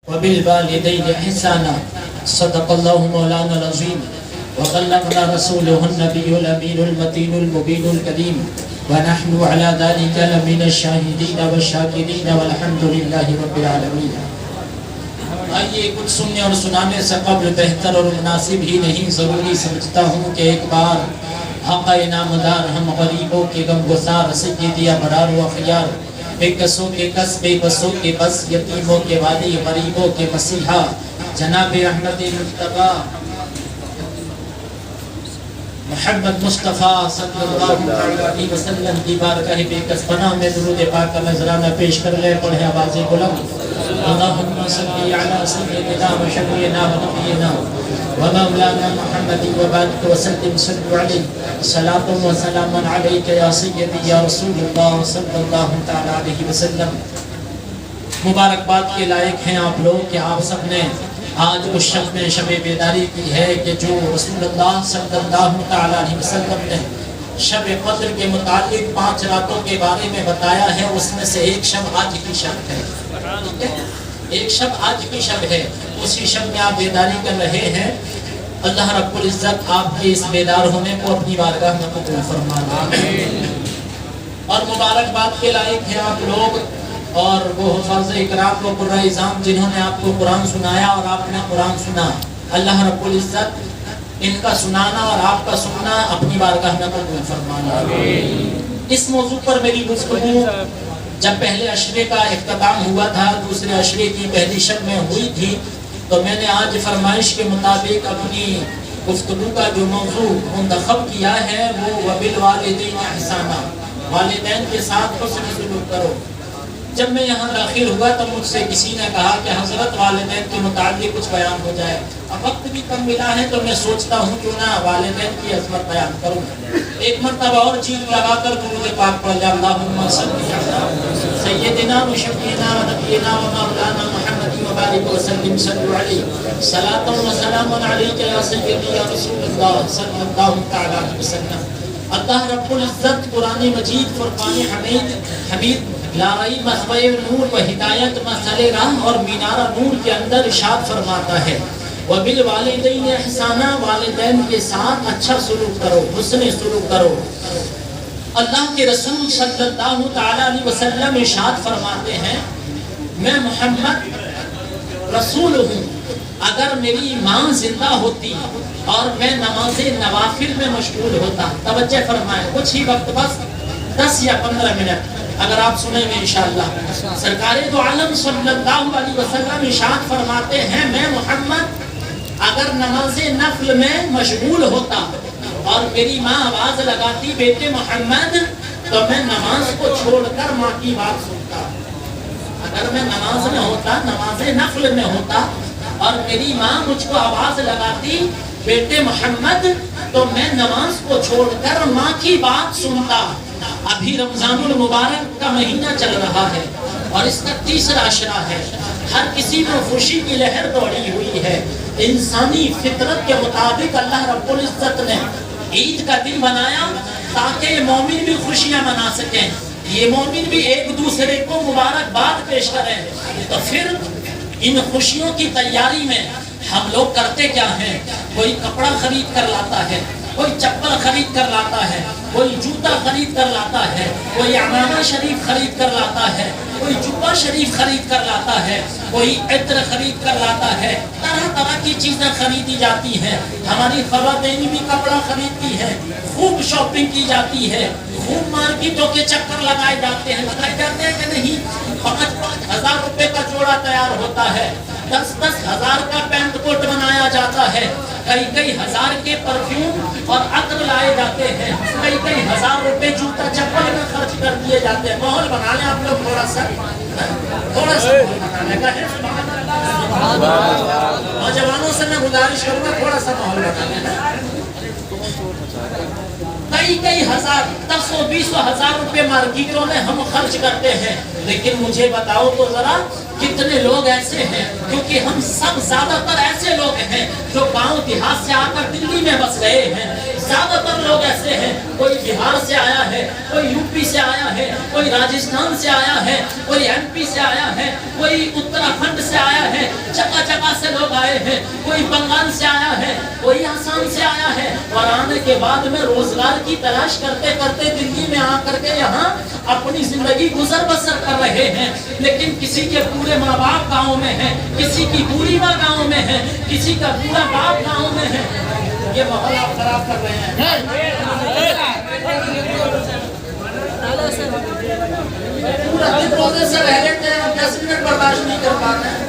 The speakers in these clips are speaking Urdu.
وبالوالدين إحسانا صدق الله مولانا العظيم وبلغنا رسوله النبي الأمين المتين المبين الكريم ونحن على ذلك لمن الشاهدين والشاكرين والحمد لله رب العالمين. آئیے کچھ سننے اور سنانے سے قبل بہتر اور مناسب ہی نہیں ضروری سمجھتا ہوں کہ ایک بار آقا نامدار ہم غریبوں کے غمگسار سیدی ابرار و اخیار بے کسوں کے کس بے بسوں کے بس یتیموں کے والی غریبوں کے مسیحا جناب احمد مصطفیٰ محمد مصطفیٰ صلی اللہ علیہ وسلم کی بارگاہ بے کس پناہ میں درود پاک کا نذرانہ پیش کر لے. پڑھے آواز بلند اللہم صلی علی سیدنا و شفیعنا و نبینا و مولانا محمد و بارک وسلم صلی علیہ صلاۃ و سلام علیک یا سیدی یا رسول اللہ صلی اللہ تعالی علیہ وسلم. مبارکباد کے لائق ہیں آپ لوگ کہ آپ سب نے آج اس شب میں شب بیداری کی ہے کہ جو رسول اللہ صلی اللہ تعالی علیہ وسلم نے شب قدر کے متعلق 5 راتوں کے بارے میں بتایا ہے، اس میں سے ایک شب آج کی شب ہے. ایک شب آج کی شب ہے، اسی شب میں آپ بیداری کر رہے ہیں. اللہ رب العزت آپ کے اس بیدار ہونے کو اپنی بارگاہ میں قبول فرمائے. اور مبارکباد کے لائق ہیں آپ لوگ اور وہ حفاظ اکرام و قرہ اعظام جنہوں نے آپ کو قرآن سنایا اور آپ نے قرآن سنا. اللہ رب العزت ان کا سنانا اور آپ کا سننا اپنی بارگاہ میں قبول فرمائے. اس موضوع پر میری گفتگو جب پہلے عشرے کا اختتام ہوا تھا، دوسرے عشرے کی پہلی شب میں ہوئی تھی، تو میں نے آج فرمائش کے مطابق اپنی گفتگو کا جو موضوع منتخب کیا ہے وہ وبالوالدین احسانا، والدین کے ساتھ حسن سلوک کرو. جب میں یہاں داخل ہوا تو مجھ سے کسی نے کہا کہ حضرت والدین کے متعلق کچھ بیان ہو جائے. اب وقت بھی کم ملا ہے تو میں سوچتا ہوں کیوں نہ والدین کی عظمت بیان کروں. ایک مرتبہ اور چیز لگا کر درود پاک پڑھ لیا. اللہم صلی علی سیدنا و شفیعنا و نبینا و مولانا محمد و بارک وسلم صلی علیہ صلاۃ و سلام علیک یا سیدی یا رسول اللہ صلی اللہ تعالی علیہ وسلم. اللہ رب العزت قرآن مجید فرقان حمید لارائی مصباح نور و ہدایت مسئلہ راہ اور مینارہ نور کے اندر ارشاد فرماتا ہے وبالوالدین احسانا، والدین کے ساتھ اچھا سلوک کرو، حسن سلوک کرو. اللہ کے رسول صلی اللہ تعالی علیہ وسلم ارشاد فرماتے ہیں میں محمد رسول ہوں. اگر میری ماں زندہ ہوتی اور میں نماز نوافل میں مشغول ہوتا، توجہ فرمائیں کچھ ہی وقت، بس 10 یا 15 منٹ اگر آپ سنیں گے انشاءاللہ. سرکار دو عالم صلی اللہ علیہ وسلم ارشاد فرماتے ہیں میں محمد اگر نماز نفل میں مشغول ہوتا اور میری ماں آواز لگاتی بیٹے محمد، تو میں نماز کو چھوڑ کر ماں کی بات سنتا. اگر میں نماز میں ہوتا، نماز نفل میں ہوتا اور میری ماں مجھ کو آواز لگاتی بیٹے محمد، تو میں نماز کو چھوڑ کر ماں کی بات سنتا. ابھی رمضان المبارک کا مہینہ چل رہا ہے اور اس کا 3را عشرہ ہے. ہر کسی میں خوشی کی لہر دوڑی ہوئی ہے. انسانی فطرت کے مطابق اللہ رب العزت نے عید کا دن بنایا تاکہ یہ مومن بھی خوشیاں منا سکیں، یہ مومن بھی ایک دوسرے کو مبارکباد پیش کریں. تو پھر ان خوشیوں کی تیاری میں ہم لوگ کرتے کیا ہیں؟ کوئی کپڑا خرید کر لاتا ہے، کوئی چپل خرید کر لاتا ہے، کوئی جوتا خرید کر لاتا ہے، کوئی عمامہ شریف خرید کر لاتا ہے، کوئی جبہ شریف خرید کر لاتا ہے، کوئی عطر خرید کر لاتا ہے. طرح طرح کی چیزیں خریدی جاتی ہیں. ہماری خواتین بھی کپڑا خریدتی ہے، خوب شاپنگ کی جاتی ہے، خوب مارکیٹوں کے چکر لگائے جاتے ہیں. لگائے جاتے ہیں کہ نہیں؟ 5,000 روپے کا جوڑا تیار ہوتا ہے، 10,000 کا پینٹ کوٹ بنایا جاتا ہے، کئی ہزار کے پرفیوم اور عطر لائے جاتے ہیں، کئی ہزار روپے جوتا چپل میں خرچ کر دیے جاتے ہیں. ماحول بنا لیں آپ لوگ تھوڑا سا بنا لیں. نوجوانوں سے میں گزارش کروں گا تھوڑا سا ماحول بنا لیں. کئی ہزار 10-20 ہزار روپے مارکیٹوں میں ہم خرچ کرتے ہیں. لیکن مجھے بتاؤ تو ذرا کتنے لوگ ایسے ہیں، کیونکہ ہم سب زیادہ تر ایسے لوگ ہیں جو گاؤں دیہات سے آ کر دلی میں بس گئے ہیں. زیادہ تر لوگ ایسے ہیں، کوئی بہار سے آیا ہے، کوئی یو پی سے آیا ہے، کوئی راجستھان سے آیا ہے، کوئی ایم پی سے آیا ہے، کوئی اتراکھنڈ سے آیا ہے، آئے ہیں، کوئی بنگال سے آیا ہے، کوئی آسام سے آیا ہے، اور آنے کے بعد میں روزگار کی تلاش کرتے کرتے دلی میں آ کر کے یہاں اپنی زندگی گزر بسر کر رہے ہیں۔ لیکن کسی کے پورے ماں باپ گاؤں میں ہیں، کسی کی پوری ماں گاؤں میں ہے، کسی کا پورا باپ گاؤں میں ہے۔ یہ ماحول آپ خراب کر رہے ہیں۔ پورا دن روزے سے رہ لیتے ہیں، 10 منٹ برداشت نہیں کر پاتے ہیں۔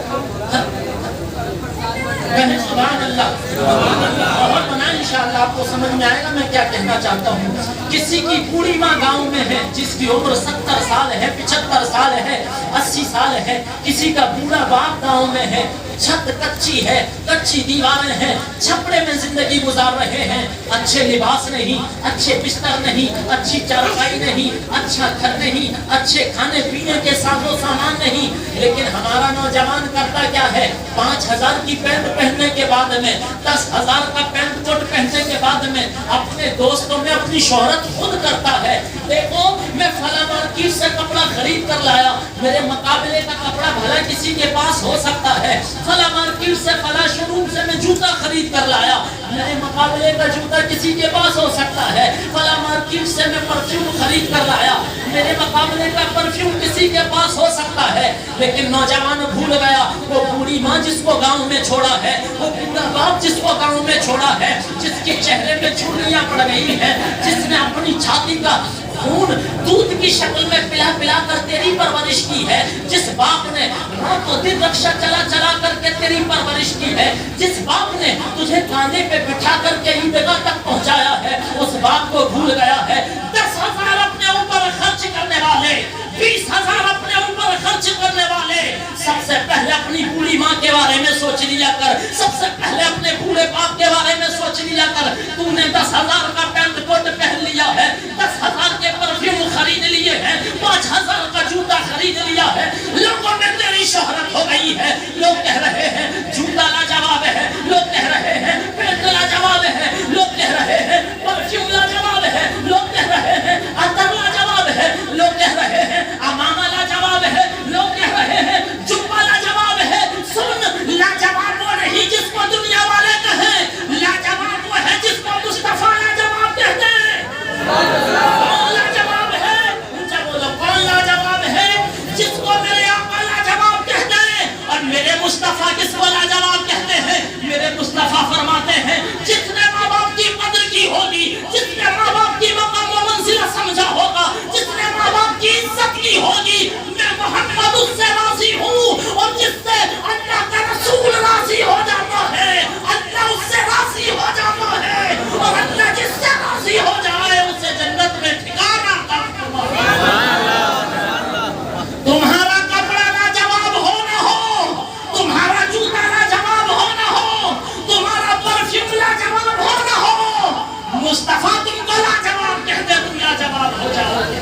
سبحان اللہ، بہت بنا انشاءاللہ آپ کو سمجھ میں آئے گا میں کیا کہنا چاہتا ہوں۔ کسی کی بوڑھی ماں گاؤں میں ہے جس کی عمر 70 سال ہے، 75 سال ہے، 80 سال ہے، کسی کا بوڑھا باپ گاؤں میں ہے، چھت کچی ہے، کچی دیواریں ہیں، چھپڑے میں زندگی گزار رہے ہیں، اچھے لباس نہیں، اچھے بستر نہیں، اچھی چارپائی نہیں، اچھا گھر نہیں، اچھے کھانے پینے کے ساز و سامان نہیں۔ لیکن ہمارا نوجوان کرتا کیا ہے؟ 5000 کی پینٹ پہننے کے بعد میں، 10,000 کا پینٹ کوٹ پہننے کے بعد میں اپنے دوستوں میں اپنی شہرت خود کرتا ہے۔ دیکھو میں فلاں مارکیٹ سے کپڑا خرید کر لایا، میرے مقابلے کا کپڑا بھلا کسی کے پاس ہو سکتا ہے، فلاں مارکیٹ سے فلاں شو روم سے میں جوتا خرید کر لایا، میرے مقابلے کا جوتا کسی کے پاس ہو سکتا ہے، فلاں مارکیٹ سے میں پرفیوم خرید کر لایا، میرے مقابلے کا پرفیوم کسی کے پاس ہو سکتا ہے۔ لیکن نوجوان بھول گیا وہ بوڑھی ماں جس کو گاؤں میں چھوڑا ہے، وہ بوڑھا باپ جس کو گاؤں میں چھوڑا ہے، جس کے چہرے پہ چھریاں پڑ گئی ہیں، جس نے اپنی چھاتی کا خون دودھ کی شکل میں پلا پلا کر تیری پرورش کی ہے، جس باپ نے رات و دن رکشہ چلا چلا کر کے تیری پرورش کی ہے، جس باپ نے تجھے کاندھے پہ بٹھا کر کے عیدگاہ تک پہنچایا ہے، اس باپ کو بھول گیا ہے۔ 10,000 اپنے اوپر خرچ کرنے والے، 20,000 اپنے اوپر خرچ کرنے والے، سب سے پہلے اپنی بوڑھی ماں کے بارے میں سوچ لیا کر، سب سے پہلے اپنے بوڑھے باپ کے بارے میں سوچ لیا کر۔ تو نے 10,000 کا پینٹ کوٹ پہن لیا ہے، 10,000 کے پرفیوم خرید لیے ہیں، 5,000 کا جوتا خرید لیا ہے، لوگوں میں تیری شہرت ہو گئی ہے، لوگ کہہ رہے ہیں جوتا لاجواب ہے، لوگ کہہ رہے ہیں پینٹ لاجواب ہے، لوگ کہہ رہے ہیں پرفیوم لاجواب ہے، لوگ کہہ رہے ہیں عطر لاجواب ہے، لوگ کہہ رہے ہیں امامہ لاجواب ہے، لوگ کہہ رہے ہیں جبہ لاجواب ہے۔ سن، لاجواب وہ نہیں جس کو دنیا والے کہیں، لاجواب وہ ہے جس کو مصطفیٰ لاجواب کہتے ہیں۔ کون لاجواب ہے؟ اونچا بولو، کون لاجواب ہے؟ جس کو میرے آقا لاجواب کہتے ہیں۔ اور میرے مصطفیٰ کس کو لاجواب کہتے ہیں؟ میرے مصطفیٰ فرماتے ہیں جس نے ماں باپ کی قدر کی ہوگی، جس نے ماں باپ کی مقام و منزلہ سمجھا ہوگا، جس نے ماں باپ کی عزت کی ہوگی، میں محمد اس سے راضی ہوں۔ اور جس سے اللہ کا رسول راضی ہو جاتا ہے، اللہ اس سے راضی ہو جاتا ہے، اور اللہ جس سے راضی ہو جائے اسے جنت میں ٹھکانہ عطا فرماتا ہے۔ تمہارا کپڑا لاجواب ہو نہ ہو، تمہارا جوتا لاجواب ہو نہ ہو، تمہارا پرفیوم لاجواب ہو نہ ہو، مصطفیٰ تم کو لاجواب کہہ دے تم لاجواب ہو جاؤ گے۔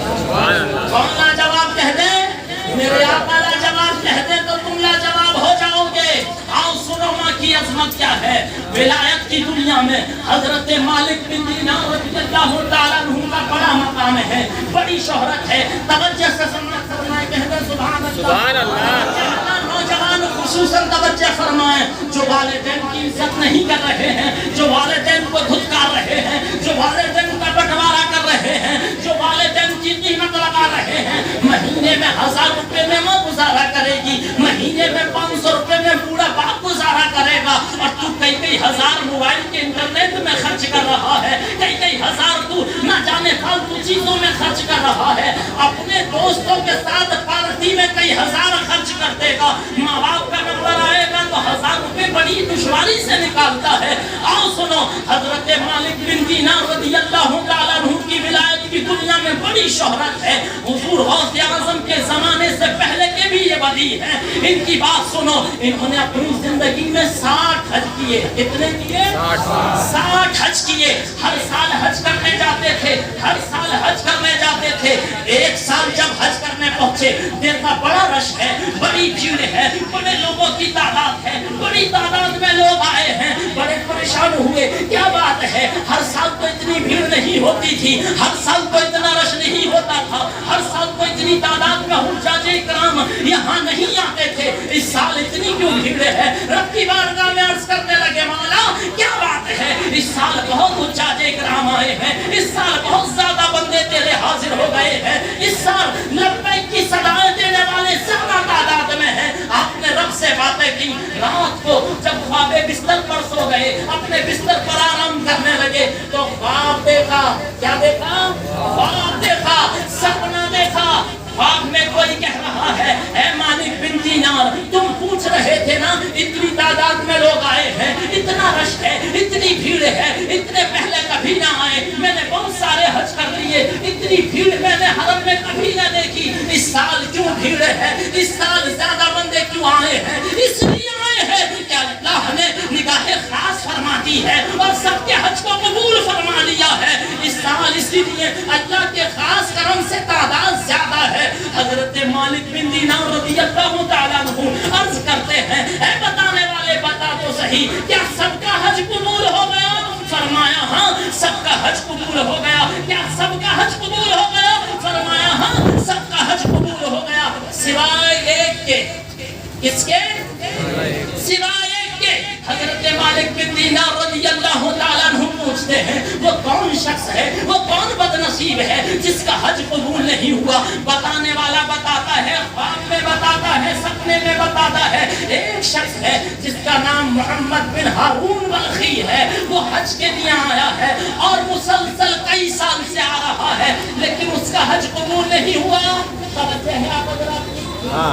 کون لاجواب کہہ دے؟ میرے آقا لاجواب کہہ دے تو تم لاجواب ہو جاؤ گے۔ آؤ سنو ماں کی عظمت کیا ہے۔ ولایت کی دنیا میں حضرت مالک بن دینار رضی اللہ تعالیٰ عنہ کا بڑا مقام ہے، بڑی شہرت ہے۔ توجہ سے سمجھ فرمائے، کہہ دے سبحان اللہ۔ نوجوان خصوصاً توجہ فرمائیں، جو والدین کی عزت نہیں کر رہے ہیں، جو والدین کو دھتکار رہے ہیں، جو والدین کا بٹوارا کر رہے ہیں، جو والدین کی قیمت لگا رہے ہیں۔ مہینے میں 1000 روپے میں ماں گزارا کرے گی، مہینے میں 500 روپے میں بوڑھا باپ گزارا کرے گا، اور تو کئی ہزار موبائل کے انٹرنیٹ میں خرچ کر رہا ہے، کئی ہزار تو نہ جانے فالتو چیزوں میں خرچ کر رہا ہے، اپنے دوستوں کے ساتھ پارٹی میں کئی ہزار خرچ کر دے گا، ماں باپ کا نمبر آئے گا تو 1000 روپے بڑی دشواری سے نکالتا ہے۔ آؤ سنو، حضرت مالک بن دینار رضی اللہ تعالیٰ عنہ کی ولایت کی دنیا میں بڑی شہرت ہے۔ حضور غوث اعظم کے زمانے سے پہلے کے بھی یہ ولی ہیں، ان کی بات سنو۔ انہوں نے اپنی زندگی میں 60 حج کیے۔ کتنے کیے؟ 60 حج کیے۔ ہر سال حج کرنے جاتے تھے، ہر سال حج کرنے جاتے تھے۔ ایک سال جب حج کرنے پہنچے، دیکھا بڑا رش ہے، بڑی بھیڑ ہے، بڑے لوگوں کی تعداد ہے، بڑی تعداد میں لوگ آئے ہیں، بڑے پریشان عنہ ہوئے. کیا بات ہے, ہر سال تو اتنی بھیڑ نہیں ہوتی تھی, ہر سال تو اتنا رش نہیں ہوتا تھا, ہر سال تو اتنی تعداد میں حجاج کرام یہاں نہیں آتے تھے. اس سال اتنی کیوں بھیڑ ہے؟ رب کی بارگاہ میں عرض کرنے لگے, مولا کیا بات ہے, اس سال بہت حجاج کرام آئے ہیں, اس سال بہت زیادہ بندے تیرے حاضر ہو گئے ہیں, اس سال لبیک کی صدائیں دینے والے زیادہ تعداد میں ہیں. آپ نے رب سے باتیں کی. رات کو جب خواب بستر پر سو گئے, اپنے بستر پر آرام کرنے لگے, تو خواب دیکھا. کیا دیکھا؟ خواب دیکھا, سپنا دیکھا. خواب میں کوئی کہہ رہا ہے, اے مالک بن دینار, تم پوچھ رہے تھے نا اتنی تعداد میں لوگ آئے ہیں, اتنا رش ہے, اتنی بھیڑ ہے, اتنے پہلے کبھی نہ آئے, میں نے بہت سارے حج کر لیے, اتنی بھیڑ میں نے حرم میں کبھی نہ دیکھی. اس سال کیوں بھیڑ ہے, اس سال زیادہ بندے کیوں آئے ہیں؟ اس لیے آئے ہیں کہ اللہ نے نگاہ خاص فرما دی ہے اور سب کے حج کو قبول فرما لیا ہے. اس سال اسی لیے اللہ کے خاص کرم سے تعداد زیادہ ہے. حضرت مالک بن دینار رضی اللہ تعالیٰ عنہ عرض کرتے ہیں, اے بتانے والے بتا تو صحیح, کیا سب کا حج قبول ہو گیا؟ فرمایا ہاں سب کا حج قبول ہو گیا. کیا سب کا حج قبول ہو گیا؟ فرمایا ہاں سب کا حج قبول ہو گیا, سوائے ایک کے. کس کے؟ سوائے ایک کے. حضرت مالک بن دینار رضی اللہ تعالیٰ عنہ پوچھتے ہیں, وہ کون شخص ہے, وہ کون بدنصیب ہے جس کا حج قبول نہیں ہوا؟ بتانے والا بتاتا ہے, خواب میں بتاتا ہے, سپنے میں بتاتا ہے. ایک شخص ہے جس کا نام محمد بن ہارون بلخی ہے, وہ حج کے لیے آیا ہے اور مسلسل کئی سال سے آ رہا ہے, لیکن اس کا حج قبول نہیں ہوا.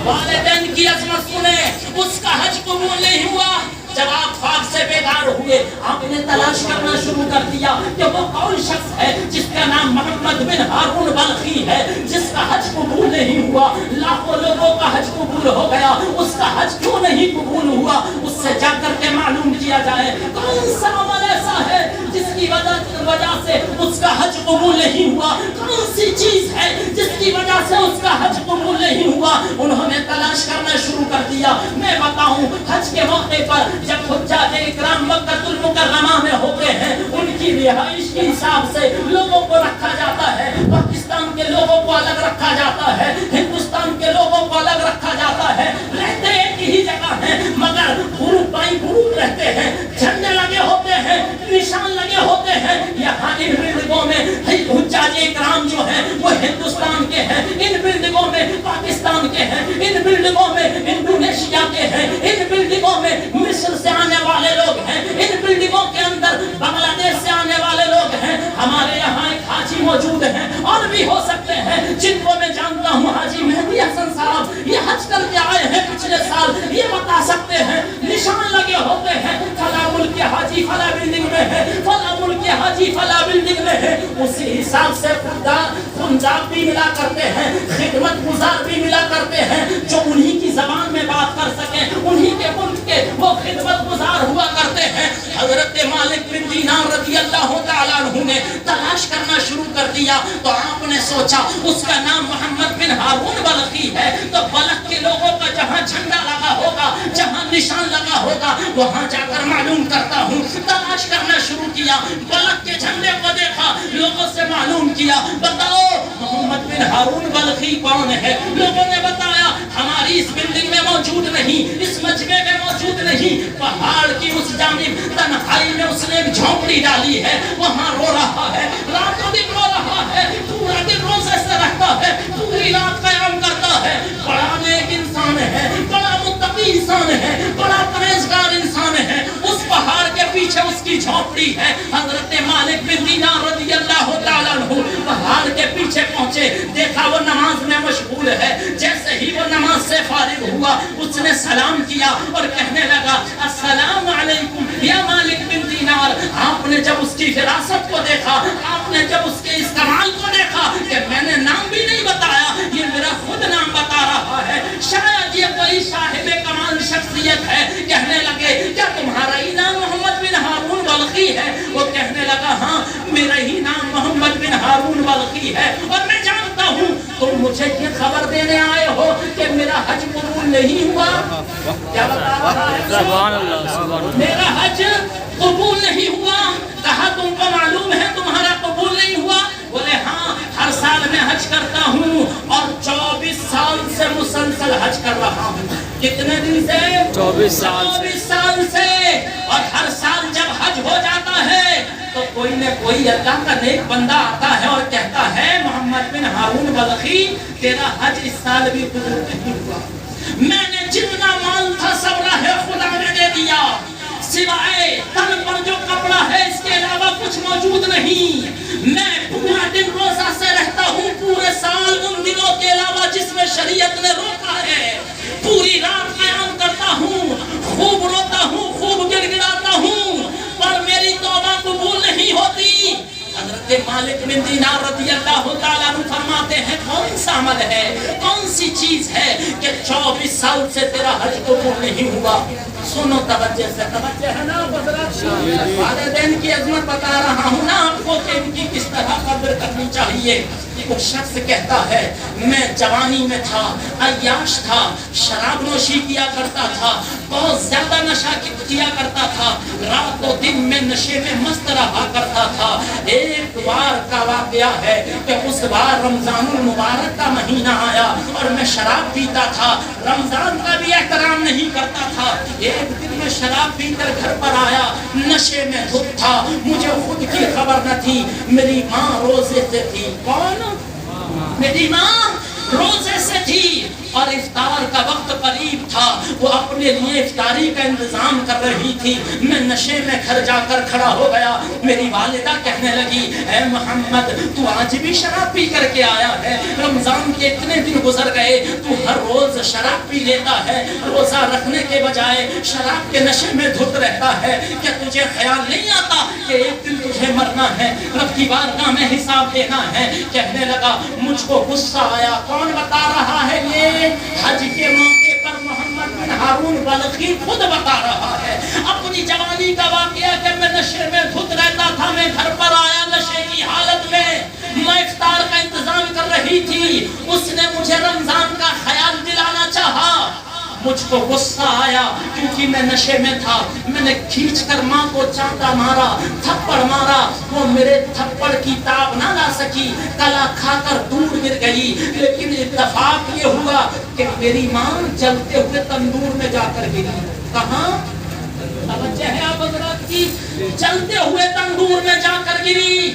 والدین کی عظمت سنیں, اس کا حج قبول نہیں ہوا. جب آپ خواب سے بیدار ہوئے, آپ نے تلاش کرنا شروع کر دیا کہ وہ کون شخص ہے جس کا نام محمد بن ہارون بلخی ہے, جس کا حج قبول نہیں ہوا. لاکھوں لوگوں کا حج قبول ہو گیا, اس کا حج کیوں نہیں قبول ہوا؟ اس سے جا کر کے معلوم کیا جائے کون سا عمل ایسا ہے جس کی وجہ سے اس کا حج قبول نہیں ہوا, کون سی چیز ہے جس کی وجہ سے اس کا حج قبول نہیں ہوا. انہوں نے تلاش کرنا شروع کر دیا. میں بتاؤں, حج کے موقع پر جب حجاج اکرام مکہ المکرمہ میں ہوتے ہیں, ان کی رہائش کے حساب سے لوگوں کو رکھا جاتا ہے. پاکستان کے لوگوں کو الگ رکھا جاتا ہے, ہندوستان کے لوگوں کو الگ رکھا جاتا ہے. رہتے ایک ہی جگہ ہیں مگر گروپ بائی گروپ رہتے ہیں, جھنڈے لگے ہوتے ہیں, نشان لگے ہوتے ہیں. یہاں ان بلڈنگوں میں حجاج اکرام جو ہیں وہ ہندوستان کے ہیں, ان بلڈنگوں میں پاکستان کے ہیں, ان بلڈنگوں میں انڈونیشیا کے ہیں, ان بلڈنگوں میں مصر سے آنے والے لوگ ہیں, ان بلڈنگوں کے اندر بنگلہ دیش سے آنے والے لوگ ہیں. ہمارے یہاں ایک حاجی موجود ہیں, اور بھی ہو سکتے ہیں جن کو میں جانتا ہوں, حاجی مہدی حسن صاحب, یہ حج کر کے آئے ہیں پچھلے سال, یہ بتا سکتے ہیں. نشان لگے ہوتے ہیں, فلاں ملک کے حاجی فلاں بلڈنگ میں ہے, فلاں ملک کے حاجی فلاں بلڈنگ میں ہے. اسی حساب سے خدمت بھی ملا کرتے ہیں, خدمت گزار بھی ملا کرتے ہیں, جو انہی کی زبان میں بات کر سکیں, انہی کے ملک کے وہ خدمت گزار ہوا کرتے ہیں. حضرت مالک بن دینار رضی اللہ تعالیٰ عنہ نے تلاش کرنا شروع کر دیا, تو آپ نے سوچا اس کا نام محمد بن ہارون بلخی ہے, تو بلخ کے لوگوں کا جہاں جھنڈا لگا ہوگا, جہاں نشان لگا ہوگا, وہاں جا کر معلوم کرتا ہوں. تلاش کرنا شروع کیا, بلخ کے جھنڈے کو دیکھا, لوگوں سے معلوم کیا, بتاؤ محمد بن ہارون بلخی کون ہے؟ لوگوں نے بتایا ہماری اس بلڈنگ میں موجود نہیں, اس مجمع میں موجود نہیں, پہاڑ کی اس جانب تنہائی میں اس نے ایک جھونپڑی ڈالی ہے, وہاں رو رہا ہے, راتوں دن رو رہا ہے, پورا دن روزے سے رہتا ہے, پوری رات قیام کرتا ہے. بڑا نیک انسان ہے, بڑا متقی انسان ہے, بڑا پرہیزگار انسان ہے. اس پہاڑ کے پیچھے اس کی جھونپڑی ہے. حضرت مالک بن دینار رضی اللہ تعالیٰ عنہ پہاڑ کے پیچھے پہنچے, دیکھا وہ نماز میں مشغول ہے. جیسے ہی وہ نماز سے فارغ ہوا, اس نے سلام کیا اور کہنے لگا السلام علیکم یا مالک بن دینار. آپ نے جب اس کی فراست کو دیکھا, آپ نے جب اس کے اس کمال کو دیکھا کہ میں نے نام بھی نہیں بتایا, یہ میرا خود نام بتا رہا ہے, شاید یہ کوئی صاحب کمال شخصیت ہے. کہنے لگے کیا تمہارا ہی نام محمد بن ہارون بلخی ہے؟ وہ کہنے لگا ہاں میرا ہی نام محمد بن ہارون بلخی ہے, اور میں جانتا ہوں تم مجھے یہ خبر دینے آئے ہو کہ میرا حج قبول نہیں ہوا. کیا بتا رہا ہے؟ میرا حج قبول نہیں میں حج کرتا ہوں اور 24 سال سے مسلسل حج کر رہا ہوں. کتنے دن سے؟ 24 سال سے. اور ہر سال جب حج ہو جاتا ہے تو کوئی نہ کوئی اللہ کا نیک بندہ آتا ہے اور کہتا ہے محمد بن ہارون بلخی تیرا حج اس سال بھی قبول نہیں ہوا. میں نے جتنا مال تھا سب راہ خدا نے دے دیا، سوائے تن پر جو کپڑا ہے اس کے علاوہ کچھ موجود نہیں. میں پورا دن روزہ سے رہتا ہوں، پورے سال ان دنوں کے علاوہ جس میں شریعت نے روکا ہے. پوری رات قیام کرتا ہوں، خوب روتا ہوں، خوب گڑ گڑاتا ہوں، پر میری توبہ قبول نہیں ہوتی. حضرت مالک بن دینار رضی اللہ تعالیٰ عنہ فرماتے ہیں کون سا عمل ہے، کون سی چیز ہے کہ 24 سال سے تیرا حج قبول نہیں ہوا؟ سنو توجہ سے، توجہ ہے نا حضرات؟ والدین کی عظمت بتا رہا ہوں نا آپ کو کہ ان کی کس طرح قدر کرنی چاہیے. وہ شخص کہتا ہے میں جوانی میں تھا، عیاش تھا، شراب نوشی کیا کرتا تھا، بہت زیادہ نشہ کیا کرتا تھا، رات و دن میں نشے میں مست رہا کرتا تھا. ایک بار کا واقعہ ہے کہ اس بار رمضان المبارک کا مہینہ آیا اور میں شراب پیتا تھا، رمضان کا بھی احترام نہیں کرتا تھا. ایک دن میں شراب پی کر گھر پر آیا، نشے میں دھت تھا، مجھے خود کی خبر نہ تھی. میری ماں روزے سے تھی. کون؟ میری ماں روزے سے تھی اور افطار کا وقت قریب تھا. وہ اپنے لیے افطاری کا انتظام کر رہی تھی. میں نشے میں گھر جا کر کھڑا ہو گیا. میری والدہ کہنے لگی اے محمد تو آج بھی شراب پی کر کے آیا ہے؟ رمضان کے اتنے دن گزر گئے، تو ہر روز شراب پی لیتا ہے، روزہ رکھنے کے بجائے شراب کے نشے میں دھت رہتا ہے. کیا تجھے خیال نہیں آتا کہ ایک دن تجھے مرنا ہے، رب کی بارگاہ میں حساب دینا ہے؟ کہنے لگا مجھ کو غصہ آیا. کون بتا رہا ہے یہ؟ حج کے موقع پر محمد بن ہارون بلخی خود بتا رہا ہے اپنی جوانی کا واقعہ کہ میں نشے میں دھت رہتا تھا. میں گھر پر آیا نشے کی حالت میں افطار کا انتظام کر رہی تھی. اس نے مجھے رمضان کا خیال دلانا چاہا. مجھ کو غصہ آیا کیونکہ میں نشے میں تھا. میں نے کھینچ کر ماں کو چانٹا مارا، تھپڑ مارا. وہ میرے تھپڑ کی تاب نہ لا سکی، کلا کھا کر دور گر گئی. لیکن اتفاق یہ ہوا کہ میری ماں جلتے ہوئے تندور میں جا کر گری. کہاں؟ توجہ ہے آپ حضرات کی؟ جلتے ہوئے تندور میں جا کر گری.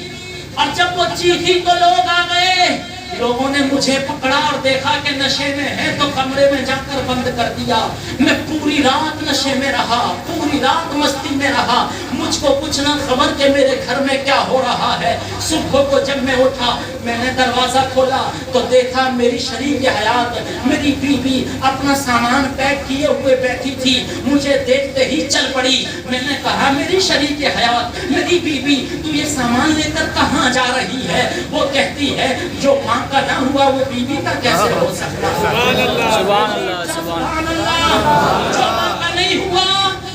اور جب وہ چیخی تو لوگ آ گئے. لوگوں نے مجھے پکڑا اور دیکھا کہ نشے میں ہے تو کمرے میں جا کر بند کر دیا. میں پوری رات نشے میں رہا، پوری رات مستی میں رہا. مجھ کو کچھ نہ خبر کہ میرے گھر میں کیا ہو رہا ہے. صبح کو جب میں اٹھا میں نے دروازہ کھولا تو دیکھا میری شریک حیات، میری بیوی اپنا سامان پیک کیے ہوئے بیٹھی تھی. مجھے دیکھتے ہی چل پڑی. میں نے کہا میری شریک حیات، میری بیوی تو یہ سامان لے کر کہاں جا رہی ہے؟ وہ کہتی ہے جو ماں کا نہ ہوا وہ بیوی کا کیسے ہو سکتا ہے؟ سبحان اللہ، سبحان اللہ. جو ماں کا نہیں ہوا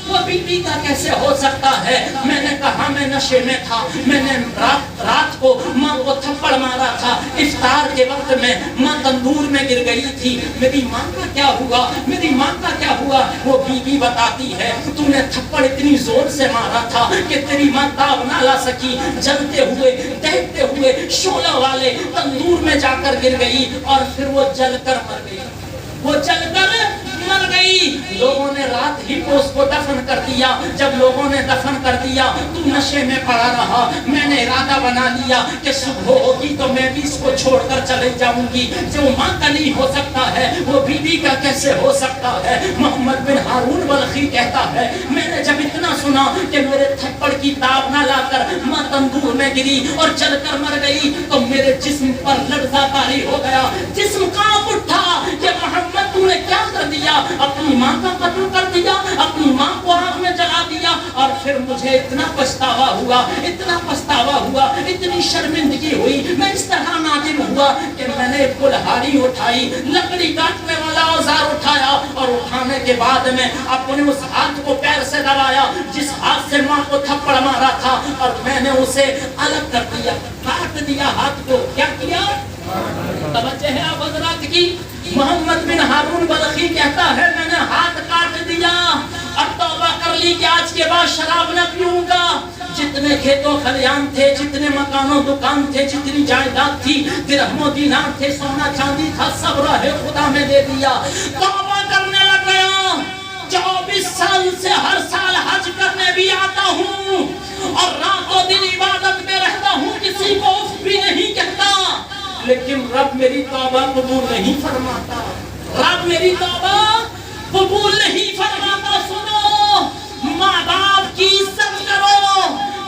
وہ بیوی کا کیسے ہو سکتا ہے؟ میں نے کہا میں نشے میں تھا. میں نے رات کو ماں کو تھپڑ مارا تھا. افطار کے وقت میں ماں تندور میں گر گئی تھی. میری ماں کا کیا ہوا؟ میری ماں کا کیا ہوا؟ وہ بیوی بتاتی ہے تو نے تھپڑ اتنی زور سے مارا تھا کہ تیری ماں تاب نہ لا سکی. جلتے ہوئے دہتے ہوئے شعلہ والے تندور میں جا کر گر گئی اور پھر وہ جل کر مر گئی. وہ جل کر مر گئی. لوگوں نے رات ہی کو اس کو دفن کر دیا. جب لوگوں نے دفن کر دیا تو نشے میں پڑا رہا. میں نے ارادہ بنا لیا کہ صبح ہوگی تو میں بھی اس کو چھوڑ کر چلے جاؤں گی. جو ماں کا نہیں ہو سکتا ہے وہ بیوی کا کیسے ہو سکتا ہے؟ محمد بن ہارون بلخی کہتا ہے میں نے جب اتنا سنا کہ میرے تھپڑ کی تاب نہ لا کر ماں تندور میں گری اور جل کر مر گئی تو میرے جسم پر لرزہ طاری ہو گیا. جسم کانپ اٹھا کہ محمد تو نے کیا کر دیا؟ اپنی ماں کا قتل کر دیا، اپنی ماں کو آگ میں جلا دیا. اور پھر مجھے اتنا پچھتاوا ہوا، اتنا پچھتاوا ہوا، اتنی شرمندگی ہوئی. میں اس طرح نادم ہوا کہ میں نے کلہاڑی اٹھائی، لکڑی کاٹنے والا اوزار اٹھایا اور اٹھانے کے بعد میں اپنے اس ہاتھ کو پیر سے دبایا جس ہاتھ سے ماں کو تھپڑ مارا تھا اور میں نے اسے الگ کر دیا، کاٹ دیا ہاتھ کو. کیا کیا؟ توجہ ہے آپ حضرات کی؟ محمد بن ہارون بلخی کہتا ہے میں نے ہاتھ کاٹ دیا. اب توبہ کر لی کہ آج کے بعد شراب نہ پیوں گا. جتنے کھیتوں خلیان تھے، جتنے مکانوں دکان تھے، جتنی جائیداد تھی، درہم و دینار تھے، سونا چاندی تھا، سب راہ خدا میں دے دیا. توبہ کرنے لگ گیا. 24 سال سے ہر سال حج کرنے بھی آتا ہوں اور رات و دن عبادت میں رہتا ہوں، کسی کو اف بھی نہیں کہتا، لیکن رب میری توبہ قبول نہیں فرماتا. رب میری توبہ قبول نہیں فرماتا. سنو، ماں باپ کی عزت کرو.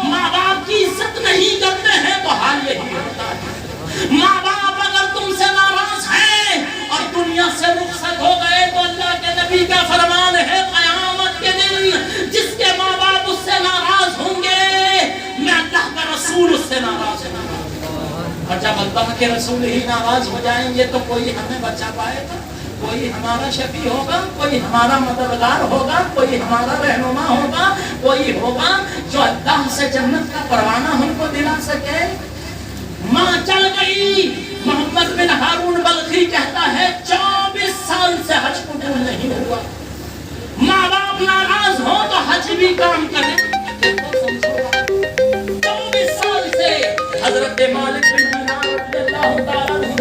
ماں باپ کی عزت نہیں کرتے ہیں تو حال یہی ہوتا ہے. ماں باپ اگر تم سے ناراض ہیں اور دنیا سے رخصت ہو گئے تو اللہ کے نبی کا فرمان ہے قیامت کے دن جس کے ماں باپ اس سے ناراض ہوں گے، میں اللہ کا رسول اس سے ناراض ہوں گا. اور جب اللہ کے رسول ہی ناراض ہو جائیں گے تو کوئی ہمیں بچا پائے گا؟ کوئی ہمارا شفیع ہوگا؟ کوئی ہمارا مددگار ہوگا؟ کوئی ہمارا رہنما ہوگا؟ کوئی ہوگا جو اللہ سے جنت کا پروانہ ہم کو دلا سکے؟ ماں چل گئی. محمد بن ہارون بلخی کہتا ہے 24 سال سے حج قبول نہیں ہوا. ماں باپ ناراض ہو تو حج بھی کام کرے. 24 سال سے حضرت مالک بن دینار رضی اللہ تعالیٰ عنہ